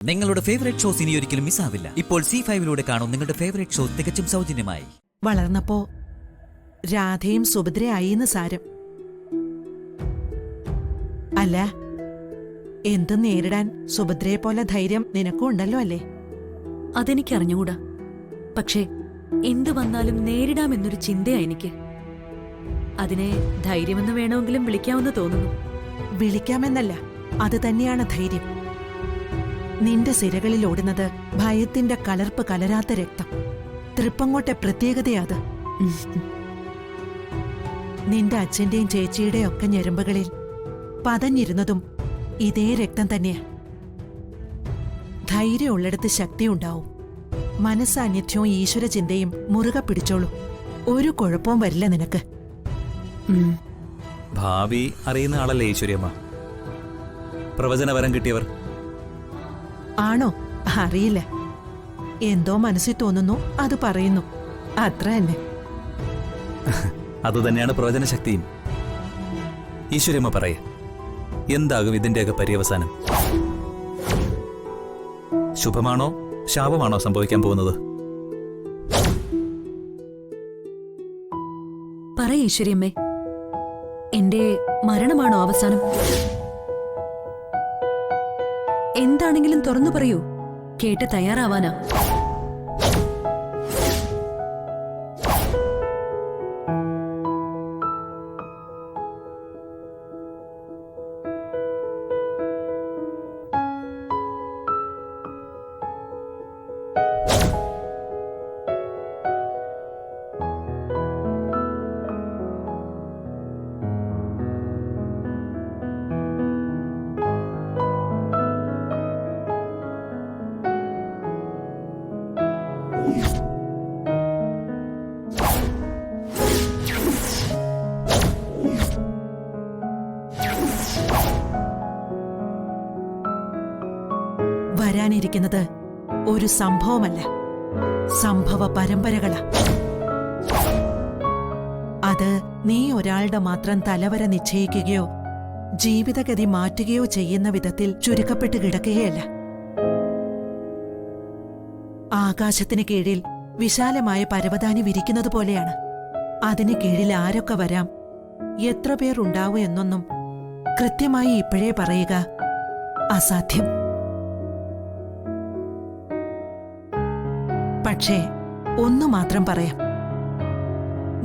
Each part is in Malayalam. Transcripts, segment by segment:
നിങ്ങളുടെ ഫേവറേറ്റ് ഷോസ് ഇനി ഒരിക്കലും മിസ്സാവില്ല. ഇപ്പോൾ C5 കാണും നിങ്ങളുടെ ഫേവറേറ്റ് ഷോ തികച്ചും സൗജന്യമായി. വളർന്നപ്പോ രാധയും സുഭദ്രയായിന്ന് സാരം. അല്ല, എന്ത് നേരിടാൻ സുഭദ്രയെ പോലെ ധൈര്യം നിനക്കും ഉണ്ടല്ലോ അല്ലേ? അതെനിക്കറിഞ്ഞുകൂടാ. പക്ഷേ എന്തു വന്നാലും നേരിടാമെന്നൊരു ചിന്തയാ എനിക്ക്. അതിനെ ധൈര്യമെന്ന് വേണമെങ്കിലും വിളിക്കാമെന്ന് തോന്നുന്നു. വിളിക്കാമെന്നല്ല, അത് തന്നെയാണ് ധൈര്യം. നിന്റെ സിരകളിൽ ഓടുന്നത് ഭയത്തിന്റെ കലർപ്പ് കലരാത്ത രക്തം. തൃപ്പങ്ങോട്ടെ പ്രത്യേകതയാത്. നിന്റെ അച്ഛന്റെയും ചേച്ചിയുടെയും ഒക്കെ ഞരമ്പുകളിൽ പതഞ്ഞിരുന്നതും ഇതേ രക്തം തന്നെയാ. ധൈര്യമുള്ളിടത്ത് ശക്തി ഉണ്ടാവും. മനസ്സാന്നിധ്യവും ഈശ്വരചിന്തയും മുറുകെ പിടിച്ചോളൂ. ഒരു കുഴപ്പവും വരില്ല നിനക്ക്. ഭാവി അറിയുന്ന ആളല്ലേ ഈശ്വര്യമ്മ? പ്രവചനവരം കിട്ടിയവർ ആണോ? അറിയില്ല. എന്തോ മനസ്സിൽ തോന്നുന്നു, അത് പറയുന്നു, അത്ര തന്നെ. അതുതന്നെയാണ് പ്രവചനശക്തിയും. ഈശ്വര്യമ്മ പറയേ, എന്താകും ഇതിന്റെയൊക്കെ പര്യവസാനം? ശുഭമാണോ ശാപമാണോ സംഭവിക്കാൻ പോകുന്നത്? പറ ഈശ്വര്യമ്മേ, എന്റെ മരണമാണോ അവസാനം? എന്താണെങ്കിലും തുറന്നു പറയൂ, കേട്ട് തയ്യാറാവാനാ. വരാനിരിക്കുന്നത് ഒരു സംഭവമല്ല, സംഭവ പരമ്പരകളാ. അത് നീ ഒരാളുടെ മാത്രം തലവര നിശ്ചയിക്കുകയോ ജീവിതഗതി മാറ്റുകയോ ചെയ്യുന്ന വിധത്തിൽ ചുരുക്കപ്പെട്ട് കിടക്കുകയല്ല. ആകാശത്തിന് കീഴിൽ വിശാലമായ പരവതാനി വിരിക്കുന്നത് പോലെയാണ്. അതിന് കീഴിൽ ആരൊക്കെ വരാം, എത്ര പേർ ഉണ്ടാവും എന്നൊന്നും കൃത്യമായി ഇപ്പോഴേ പറയുക അസാധ്യം. പക്ഷേ ഒന്നു മാത്രം പറയാം,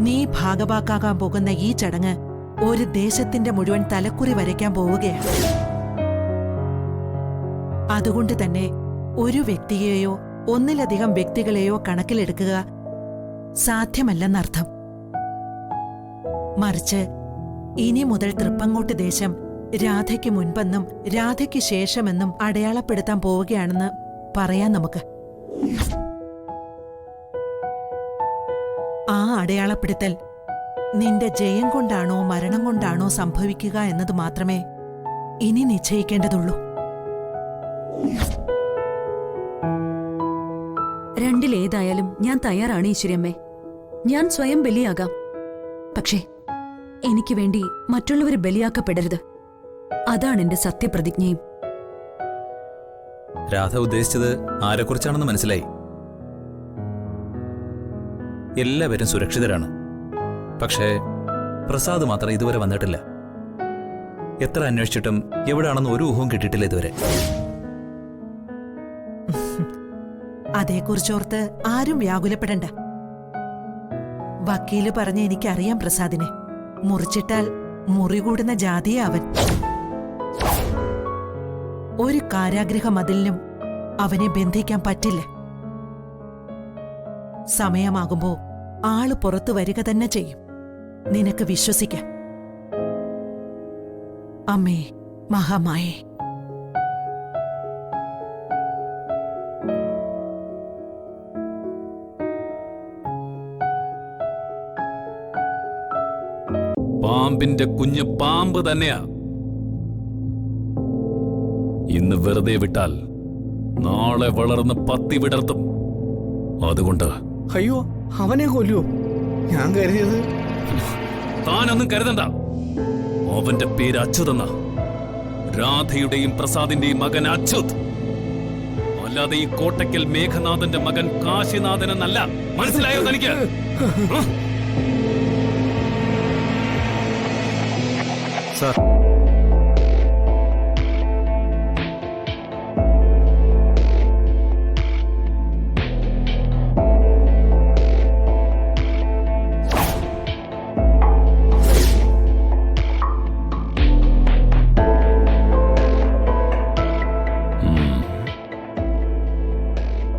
നീ ഭാഗവാക്കാകാൻ പോകുന്ന ഈ ചടങ്ങ് ഒരു ദേശത്തിന്റെ മുഴുവൻ തലക്കുറി വരയ്ക്കാൻ പോവുകയാണ്. അതുകൊണ്ട് തന്നെ ഒരു വ്യക്തിയെയോ ഒന്നിലധികം വ്യക്തികളെയോ കണക്കിലെടുക്കുക സാധ്യമല്ലെന്നർത്ഥം. മറിച്ച് ഇനി മുതൽ തൃപ്പങ്ങോട്ട് ദേശം രാധയ്ക്ക് മുൻപെന്നും രാധയ്ക്ക് ശേഷമെന്നും അടയാളപ്പെടുത്താൻ പോവുകയാണെന്ന് പറയാം നമുക്ക്. ആ അടയാളപ്പെടുത്തൽ നിന്റെ ജയം കൊണ്ടാണോ മരണം കൊണ്ടാണോ സംഭവിക്കുക എന്നത് മാത്രമേ ഇനി നിശ്ചയിക്കേണ്ടതുള്ളൂ. രണ്ടിലേതായാലും ഞാൻ തയ്യാറാണ് ഈശ്വര്യമ്മേ. ഞാൻ സ്വയം ബലിയാകാം. പക്ഷേ എനിക്ക് വേണ്ടി മറ്റുള്ളവർ ബലിയാക്കപ്പെടരുത്. അതാണ് എന്റെ സത്യപ്രതിജ്ഞയും. രാധ ഉദ്ദേശിച്ചത് ആരെക്കുറിച്ചാണെന്ന് മനസ്സിലായി. എല്ലാവരും സുരക്ഷിതരാണ്. പക്ഷേ പ്രസാദ് മാത്രം ഇതുവരെ വന്നിട്ടില്ല. എത്ര അന്വേഷിച്ചിട്ടും എവിടാണെന്ന് ഒരു ഊഹവും കിട്ടിയിട്ടില്ല ഇതുവരെ. അതേക്കുറിച്ചോർത്ത് ആരും വ്യാകുലപ്പെടണ്ട. വക്കീല് പറഞ്ഞ എനിക്കറിയാം പ്രസാദിനെ. മുറിച്ചിട്ടാൽ മുറി കൂടുന്ന ജാതിയെ അവൻ. ഒരു കാരാഗ്രഹ മതിലിനും അവനെ ബന്ധിക്കാൻ പറ്റില്ല. സമയമാകുമ്പോ ആള് പുറത്തു വരിക തന്നെ ചെയ്യും. നിനക്ക് വിശ്വസിക്കാം. അമ്മേ മഹാമായേ. പാമ്പിന്റെ കുഞ്ഞ് പാമ്പ് തന്നെയാ. ഇന്ന് വെറുതെ വിട്ടാൽ നാളെ വളർന്ന് പത്തി വിടർത്തും. അതുകൊണ്ട് അയ്യോ, അവനെ കൊല്ലുവോ? ഞാൻ കരുതിയത്. താനൊന്നും കരുതണ്ട. അവന്റെ പേര് അച്യുതെന്ന. രാധയുടെയും പ്രസാദിന്റെയും മകൻ അച്യുത്. അല്ലാതെ ഈ കോട്ടയ്ക്കൽ മേഘനാഥന്റെ മകൻ കാശിനാഥൻ എന്നല്ല. മനസ്സിലായോ തനിക്ക്? സാർ,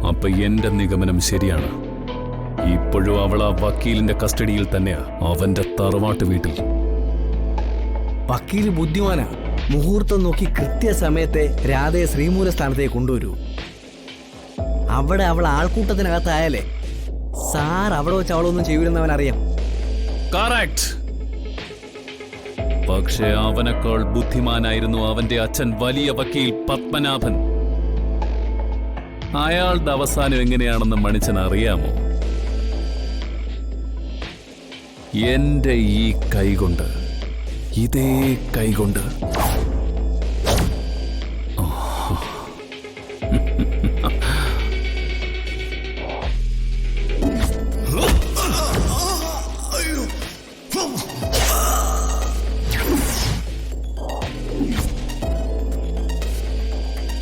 അപ്പൊ എന്റെ നിഗമനം ശരിയാണ്. ഇപ്പോഴും അവൾ ആ വക്കീലിന്റെ കസ്റ്റഡിയിൽ തന്നെയാ, അവന്റെ തറവാട്ട് വീട്ടിൽ. വക്കീല് ബുദ്ധിമാനാ. മുഹൂർത്തം നോക്കി കൃത്യസമയത്തെ രാധയെ ശ്രീമൂല സ്ഥാനത്തേക്ക് കൊണ്ടുവരൂ. അവിടെ അവൾ ആൾക്കൂട്ടത്തിനകത്തായാലേ സാർ അവിടെ വെച്ച് അവളൊന്നും ചെയ്യൂലെന്ന് അവനറിയാം. കറക്റ്റ്. പക്ഷേ അവനേക്കാൾ ബുദ്ധിമാനായിരുന്നു അവന്റെ അച്ഛൻ വലിയ വക്കീൽ പത്മനാഭൻ. അയാളുടെ അവസാനം എങ്ങനെയാണെന്ന് മണിച്ചൻ അറിയാമോ? എന്റെ ഈ കൈകൊണ്ട്, ഇതേ കൈകൊണ്ട്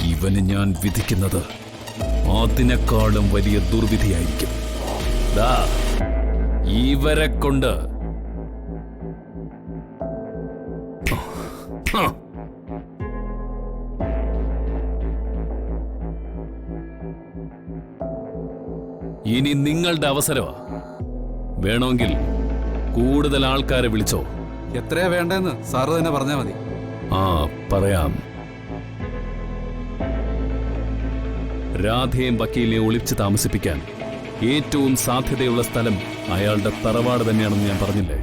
ഇവന് ഞാൻ വിധിക്കുന്നത് അതിനേക്കാളും വലിയ ദുർവിധിയായിരിക്കും. ദാ ഇവരെ കൊണ്ട് ഇനി നിങ്ങളുടെ അവസരമാ. വേണമെങ്കിൽ കൂടുതൽ ആൾക്കാരെ വിളിച്ചോ. എത്രയാ വേണ്ടെന്ന് സാറ് തന്നെ പറഞ്ഞാൽ മതി. ആ, പറയാം. രാധയും വക്കീലിനെ ഒളിച്ചു താമസിപ്പിക്കാൻ ഏറ്റവും സാധ്യതയുള്ള സ്ഥലം അയാളുടെ തറവാട് തന്നെയാണെന്ന് ഞാൻ പറഞ്ഞില്ലേ?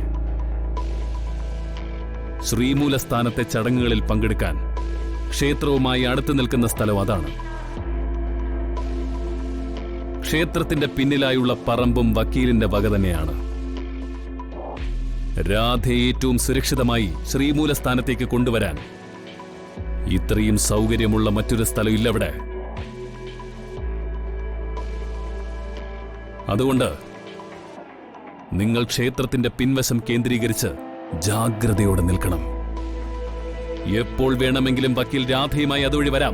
ശ്രീമൂല സ്ഥാനത്തെ ചടങ്ങുകളിൽ പങ്കെടുക്കാൻ ക്ഷേത്രവുമായി അടുത്തു നിൽക്കുന്ന സ്ഥലം അതാണ്. ക്ഷേത്രത്തിന്റെ പിന്നിലായുള്ള പറമ്പും വക്കീലിന്റെ വക തന്നെയാണ്. രാധയെ ഏറ്റവും സുരക്ഷിതമായി ശ്രീമൂല സ്ഥാനത്തേക്ക് കൊണ്ടുവരാൻ ഇത്രയും സൗകര്യമുള്ള മറ്റൊരു സ്ഥലം ഇല്ലവിടെ. അതുകൊണ്ട് നിങ്ങൾ ക്ഷേത്രത്തിന്റെ പിൻവശം കേന്ദ്രീകരിച്ച് ജാഗ്രതയോടെ നിൽക്കണം. എപ്പോൾ വേണമെങ്കിലും വക്കീൽ രാധയുമായി അതുവഴി വരാം.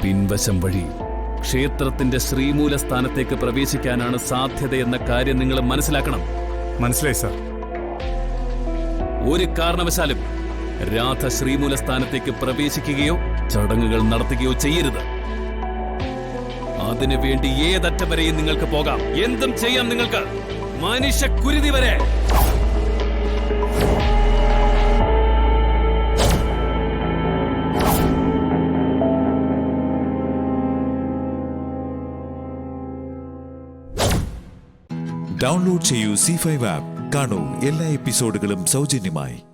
പിൻവശം വഴി ക്ഷേത്രത്തിന്റെ ശ്രീമൂല സ്ഥാനത്തേക്ക് പ്രവേശിക്കാനാണ് സാധ്യതയെന്ന കാര്യം നിങ്ങൾ മനസ്സിലാക്കണം. മനസ്സിലായി സാർ. ഒരു കാരണവശാലും രാധ ശ്രീമൂല സ്ഥാനത്തേക്ക് പ്രവേശിക്കുകയോ ചടങ്ങുകൾ നടത്തുകയോ ചെയ്യരുത്. അതിനുവേണ്ടി ഏതറ്റം വരെയും നിങ്ങൾക്ക് പോകാം, എന്തും ചെയ്യാം നിങ്ങൾക്ക്, മനുഷ്യക്കുരുതി വരെ. ഡൗൺലോഡ് ചെയ്യൂ C5 ആപ്പ്. കാണൂ എല്ലാ എപ്പിസോഡുകളും സൗജന്യമായി.